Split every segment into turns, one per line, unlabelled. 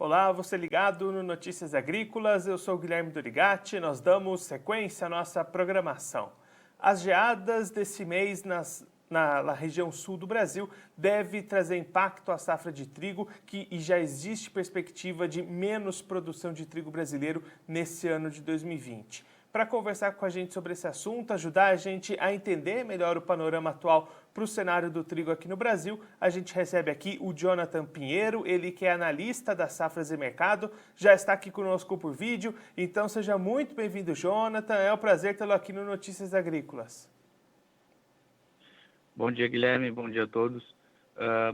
Olá, você ligado no Notícias Agrícolas, eu sou o Guilherme Dorigatti, nós damos sequência à nossa programação. As geadas desse mês na região sul do Brasil deve trazer impacto à safra de trigo, e já existe perspectiva de menos produção de trigo brasileiro nesse ano de 2020. Para conversar com a gente sobre esse assunto, ajudar a gente a entender melhor o panorama atual para o cenário do trigo aqui no Brasil, a gente recebe aqui o Jonathan Pinheiro, ele que é analista da Safras e Mercado, já está aqui conosco por vídeo, então seja muito bem-vindo, Jonathan, é um prazer tê-lo aqui no Notícias Agrícolas.
Bom dia, Guilherme, bom dia a todos.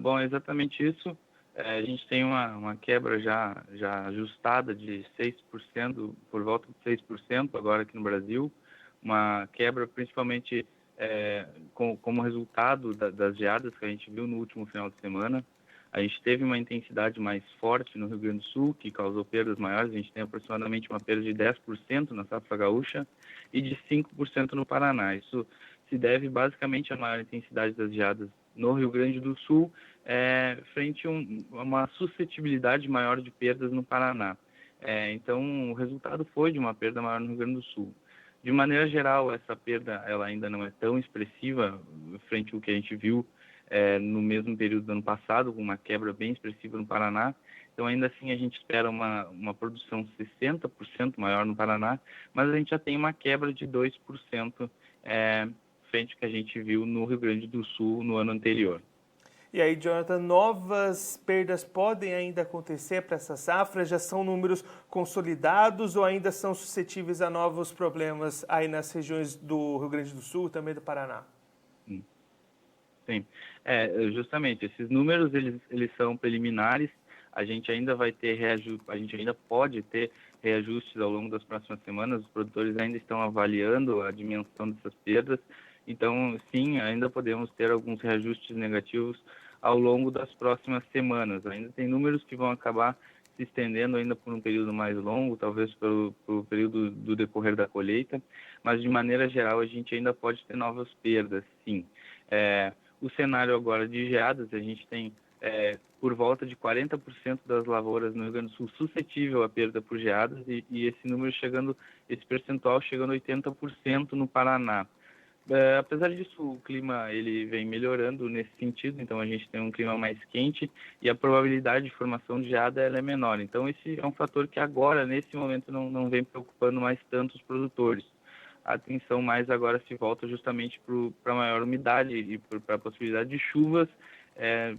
Bom, é exatamente isso. A gente tem uma quebra já ajustada de 6%, por volta de 6% agora aqui no Brasil. Uma quebra principalmente como resultado das geadas que a gente viu no último final de semana. A gente teve uma intensidade mais forte no Rio Grande do Sul, que causou perdas maiores. A gente tem aproximadamente uma perda de 10% na safra gaúcha e de 5% no Paraná. Isso se deve basicamente à maior intensidade das geadas no Rio Grande do Sul, frente a uma suscetibilidade maior de perdas no Paraná. Então, o resultado foi de uma perda maior no Rio Grande do Sul. De maneira geral, essa perda ela ainda não é tão expressiva frente ao que a gente viu no mesmo período do ano passado, com uma quebra bem expressiva no Paraná. Então, ainda assim, a gente espera uma produção 60% maior no Paraná, mas a gente já tem uma quebra de 2% frente ao que a gente viu no Rio Grande do Sul no ano anterior.
E aí, Jonathan, novas perdas podem ainda acontecer para essa safra? Já são números consolidados ou ainda são suscetíveis a novos problemas aí nas regiões do Rio Grande do Sul e também do Paraná?
Sim, justamente, esses números eles são preliminares, a gente ainda vai ter reajuste, a gente ainda pode ter reajustes ao longo das próximas semanas, os produtores ainda estão avaliando a dimensão dessas perdas, então sim, ainda podemos ter alguns reajustes negativos ao longo das próximas semanas. Ainda tem números que vão acabar se estendendo ainda por um período mais longo, talvez pelo período do decorrer da colheita, mas de maneira geral a gente ainda pode ter novas perdas, sim. O cenário agora de geadas, a gente tem por volta de 40% das lavouras no Rio Grande do Sul suscetível à perda por geadas e esse percentual chegando a 80% no Paraná. Apesar disso, o clima ele vem melhorando nesse sentido, então a gente tem um clima mais quente e a probabilidade de formação de geada ela é menor. Então esse é um fator que agora, nesse momento, não vem preocupando mais tanto os produtores. A atenção mais agora se volta justamente para a maior umidade e para a possibilidade de chuvas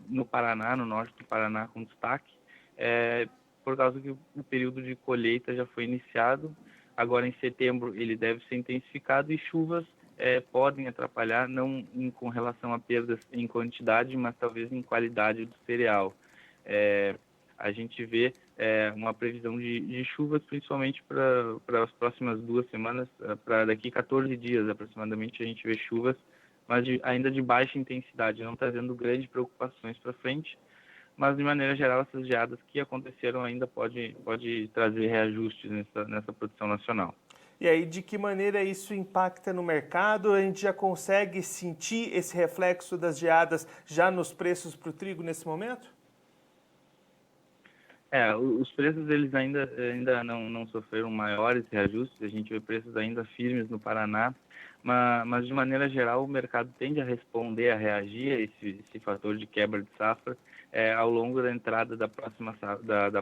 no Paraná, no norte do Paraná com destaque, por causa que o período de colheita já foi iniciado. Agora em setembro ele deve ser intensificado e chuvas podem atrapalhar, não com relação a perdas em quantidade, mas talvez em qualidade do cereal. A gente vê uma previsão de chuvas, principalmente para as próximas 2 semanas, para daqui 14 dias aproximadamente, a gente vê chuvas, mas ainda de baixa intensidade, não trazendo grandes preocupações para frente, mas de maneira geral essas geadas que aconteceram ainda pode trazer reajustes nessa produção nacional.
E aí, de que maneira isso impacta no mercado? A gente já consegue sentir esse reflexo das geadas já nos preços para o trigo nesse momento?
Os preços eles ainda não sofreram maiores reajustes, a gente vê preços ainda firmes no Paraná, mas de maneira geral o mercado tende a responder, a reagir a esse fator de quebra de safra ao longo da entrada da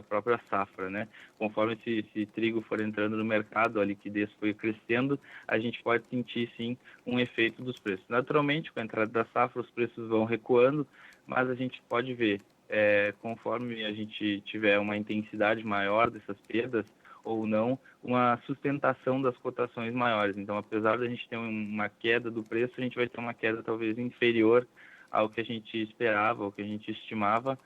própria safra, né? Conforme esse trigo for entrando no mercado, a liquidez foi crescendo, a gente pode sentir sim um efeito dos preços. Naturalmente, com a entrada da safra, os preços vão recuando, mas a gente pode ver conforme a gente tiver uma intensidade maior dessas perdas ou não, uma sustentação das cotações maiores. Então, apesar de a gente ter uma queda do preço, a gente vai ter uma queda talvez inferior ao que a gente esperava, ao que a gente estimava,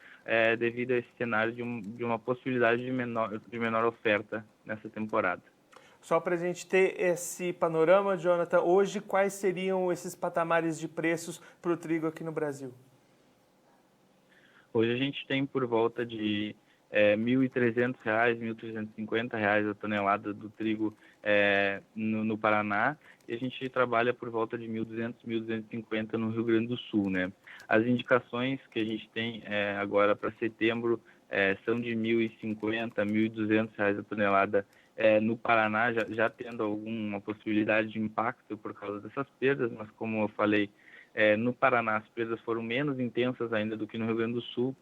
devido a esse cenário de uma possibilidade de menor oferta nessa temporada.
Só para a gente ter esse panorama, Jonathan, hoje quais seriam esses patamares de preços para o trigo aqui no Brasil?
Hoje a gente tem por volta de R$ 1.300, R$ 1.350 a tonelada do trigo no Paraná, e a gente trabalha por volta de 1.200, 1.250 no Rio Grande do Sul, né? As indicações que a gente tem agora para setembro são de R$ 1.050, R$ 1.200 a tonelada, no Paraná, já tendo alguma possibilidade de impacto por causa dessas perdas, mas como eu falei, no Paraná as perdas foram menos intensas ainda do que no Rio Grande do Sul,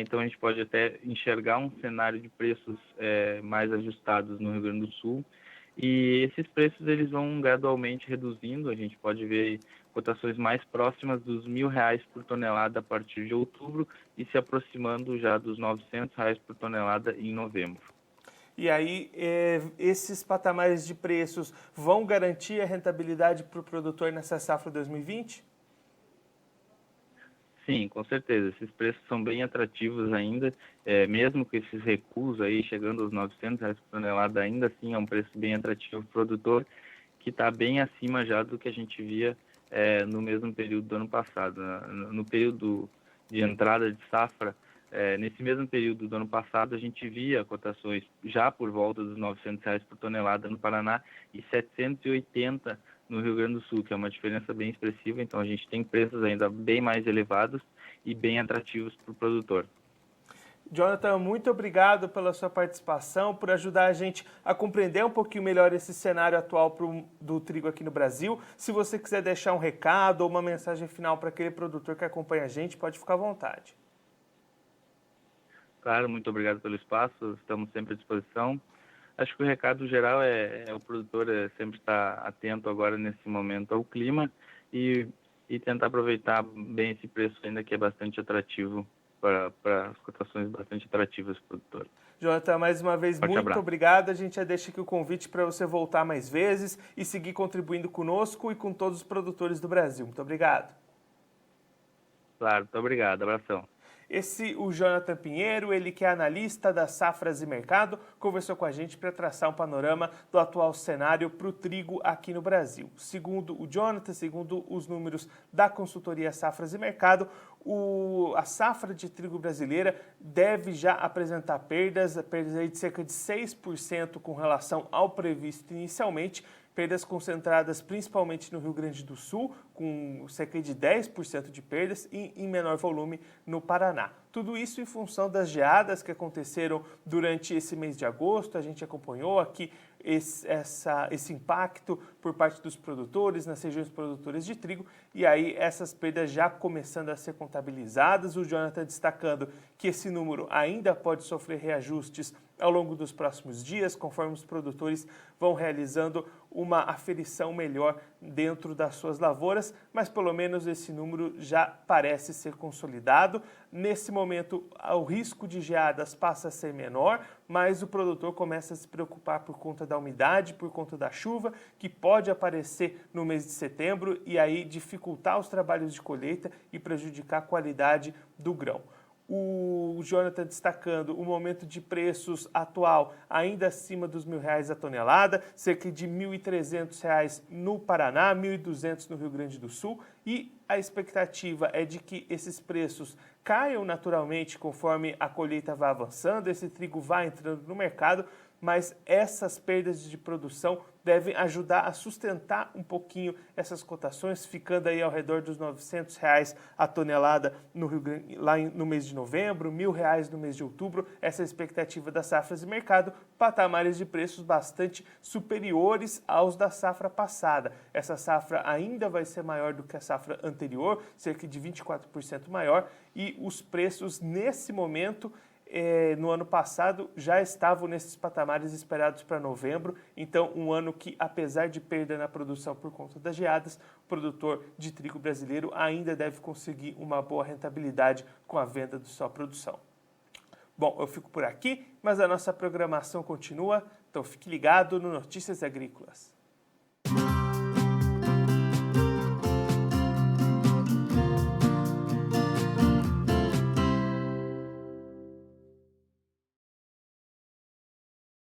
então a gente pode até enxergar um cenário de preços mais ajustados no Rio Grande do Sul, e esses preços eles vão gradualmente reduzindo, a gente pode ver cotações mais próximas dos R$ 1.000 por tonelada a partir de outubro e se aproximando já dos R$ 900 por tonelada em novembro.
E aí, esses patamares de preços vão garantir a rentabilidade para o produtor nessa safra 2020?
Sim, com certeza. Esses preços são bem atrativos ainda, mesmo com esses recuos aí chegando aos R$ 900 por tonelada, ainda assim é um preço bem atrativo para o produtor, que está bem acima já do que a gente via no mesmo período do ano passado. No período de entrada de safra, nesse mesmo período do ano passado, a gente via cotações já por volta dos R$ 900 por tonelada no Paraná e 780 no Rio Grande do Sul, que é uma diferença bem expressiva. Então, a gente tem preços ainda bem mais elevados e bem atrativos para o produtor.
Jonathan, muito obrigado pela sua participação, por ajudar a gente a compreender um pouquinho melhor esse cenário atual do trigo aqui no Brasil. Se você quiser deixar um recado ou uma mensagem final para aquele produtor que acompanha a gente, pode ficar à vontade.
Claro, muito obrigado pelo espaço, estamos sempre à disposição. Acho que o recado geral é o produtor sempre estar atento agora nesse momento ao clima e tentar aproveitar bem esse preço ainda que é bastante atrativo para as cotações bastante atrativas para o produtor.
Jonathan, mais uma vez,
Forte
muito
abraço.
obrigado. A gente já deixa aqui o convite para você voltar mais vezes e seguir contribuindo conosco e com todos os produtores do Brasil. Muito obrigado.
Claro, muito obrigado. Abração.
O Jonathan Pinheiro, ele que é analista das safras e mercado, conversou com a gente para traçar um panorama do atual cenário para o trigo aqui no Brasil. Segundo o Jonathan, segundo os números da consultoria Safras e Mercado, a safra de trigo brasileira deve já apresentar perdas aí de cerca de 6% com relação ao previsto inicialmente, perdas concentradas principalmente no Rio Grande do Sul, com cerca de 10% de perdas, e em menor volume no Paraná. Tudo isso em função das geadas que aconteceram durante esse mês de agosto. A gente acompanhou aqui esse impacto por parte dos produtores nas regiões produtoras de trigo, e aí essas perdas já começando a ser contabilizadas. O Jonathan destacando que esse número ainda pode sofrer reajustes ao longo dos próximos dias, conforme os produtores vão realizando uma aferição melhor dentro das suas lavouras, mas pelo menos esse número já parece ser consolidado. Nesse momento, o risco de geadas passa a ser menor, mas o produtor começa a se preocupar por conta da umidade, por conta da chuva, que pode aparecer no mês de setembro e aí dificultar os trabalhos de colheita e prejudicar a qualidade do grão. O Jonathan destacando o momento de preços atual ainda acima dos R$ 1.000 a tonelada, cerca de R$ 1.300 no Paraná, R$ 1.200 no Rio Grande do Sul, e a expectativa é de que esses preços caiam naturalmente conforme a colheita vai avançando, esse trigo vai entrando no mercado, mas essas perdas de produção devem ajudar a sustentar um pouquinho essas cotações, ficando aí ao redor dos R$ 900 a tonelada no Rio Grande, no mês de novembro, R$ 1.000 no mês de outubro. Essa é a expectativa das safras de mercado, patamares de preços bastante superiores aos da safra passada. Essa safra ainda vai ser maior do que a safra anterior, cerca de 24% maior, e os preços nesse momento no ano passado já estavam nesses patamares esperados para novembro, então um ano que, apesar de perda na produção por conta das geadas, o produtor de trigo brasileiro ainda deve conseguir uma boa rentabilidade com a venda de sua produção. Bom, eu fico por aqui, mas a nossa programação continua, então fique ligado no Notícias Agrícolas.